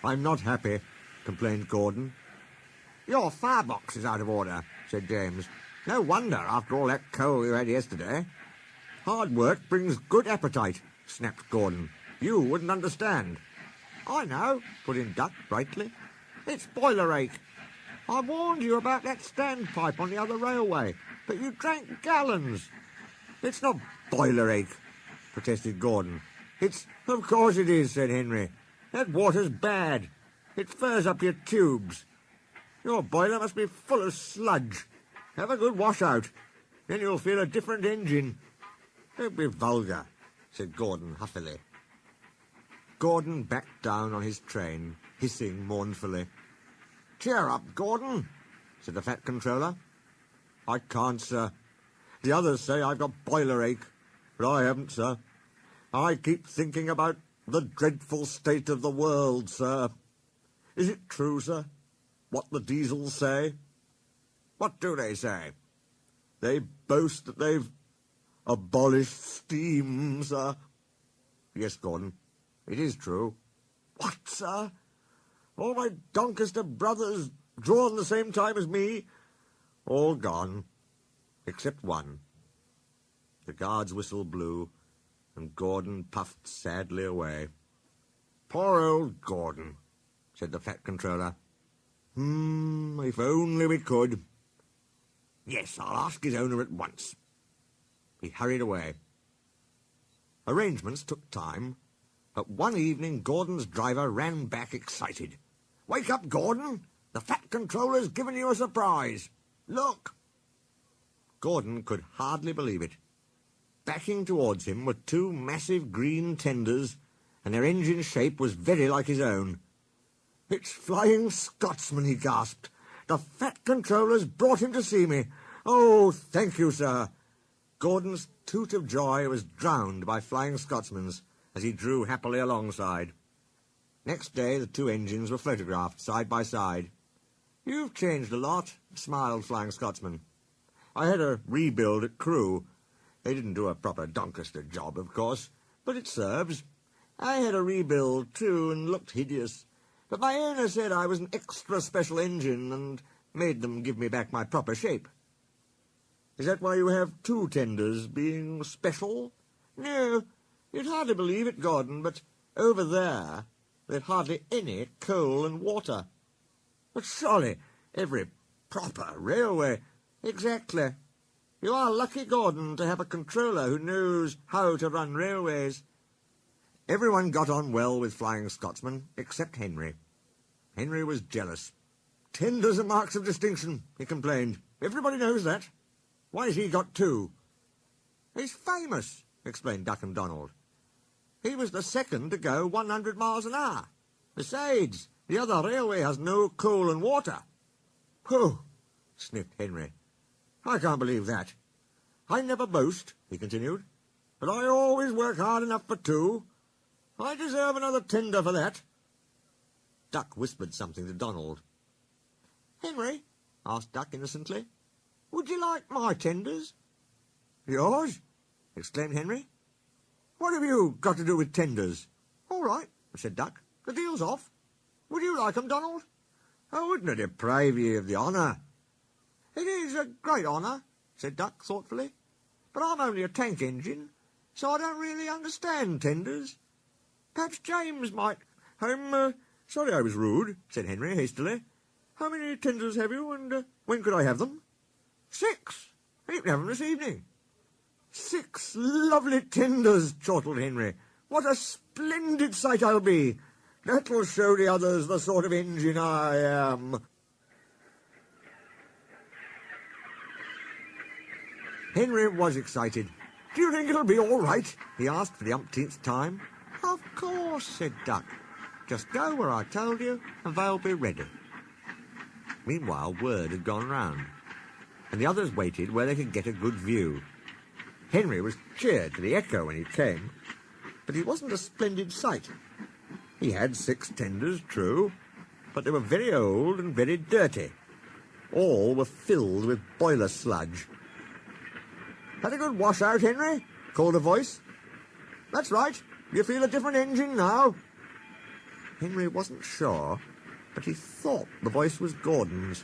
I'm not happy, complained Gordon. Your firebox is out of order, said James. No wonder, after all that coal you had yesterday. Hard work brings good appetite, snapped Gordon. You wouldn't understand. I know, put in Duck brightly. It's boiler ache. I warned you about that standpipe on the other railway, but you drank gallons. It's not boiler ache, protested Gordon. Of course it is, said Henry. That water's bad. It furs up your tubes. Your boiler must be full of sludge. Have a good wash out. Then you'll feel a different engine. Don't be vulgar, said Gordon huffily. Gordon backed down on his train, hissing mournfully. Cheer up, Gordon, said the Fat Controller. I can't, sir. The others say I've got boiler ache, but I haven't, sir. I keep thinking about the dreadful state of the world, sir. Is it true, sir, what the Diesels say? What do they say? They boast that they've abolished steam, sir. Yes, Gordon, it is true. What, sir? All my Doncaster brothers drawn the same time as me? All gone, except one. The guard's whistle blew, and Gordon puffed sadly away. Poor old Gordon, said the Fat Controller. If only we could. Yes, I'll ask his owner at once. He hurried away. Arrangements took time, but one evening Gordon's driver ran back excited. Wake up, Gordon! The Fat Controller's given you a surprise. Look! Gordon could hardly believe it. Backing towards him were two massive green tenders, and their engine shape was very like his own. It's Flying Scotsman, he gasped. The Fat Controller's brought him to see me. Oh, thank you, sir. Gordon's toot of joy was drowned by Flying Scotsman's as he drew happily alongside. Next day the two engines were photographed side by side. You've changed a lot, smiled Flying Scotsman. I had a rebuild at Crewe. They didn't do a proper Doncaster job, of course, but it serves. I had a rebuild, too, and looked hideous. But my owner said I was an extra special engine and made them give me back my proper shape. Is that why you have two tenders, being special? No, you'd hardly believe it, Gordon, but over there there's hardly any coal and water. But surely every proper railway... Exactly. You are lucky, Gordon, to have a controller who knows how to run railways. Everyone got on well with Flying Scotsman, except Henry. Henry was jealous. Tenders are marks of distinction, he complained. Everybody knows that. Why has he got two? He's famous, explained Duck and Donald. He was the second to go 100 miles an hour. Besides, the other railway has no coal and water. Pooh, sniffed Henry. I can't believe that. I never boast, he continued, but I always work hard enough for two. I deserve another tender for that. Duck whispered something to Donald. Henry, asked Duck innocently, would you like my tenders? Yours? Exclaimed Henry. What have you got to do with tenders? All right, said Duck. The deal's off. Would you like 'em, Donald? I wouldn't deprive ye of the honour. It is a great honour, said Duck thoughtfully, but I'm only a tank engine, so I don't really understand tenders. Perhaps James might... sorry I was rude, said Henry hastily. How many tenders have you, and when could I have them? 6. You can have them this evening. 6 lovely tenders, chortled Henry. What a splendid sight I'll be. That'll show the others the sort of engine I am. Henry was excited. Do you think it'll be all right? He asked for the umpteenth time. Of course, said Duck. Just go where I told you, and they'll be ready. Meanwhile, word had gone round, and the others waited where they could get a good view. Henry was cheered to the echo when he came, but it wasn't a splendid sight. He had 6 tenders, true, but they were very old and very dirty. All were filled with boiler sludge. Had a good wash out, Henry? Called a voice. That's right. You feel a different engine now. Henry wasn't sure, but he thought the voice was Gordon's.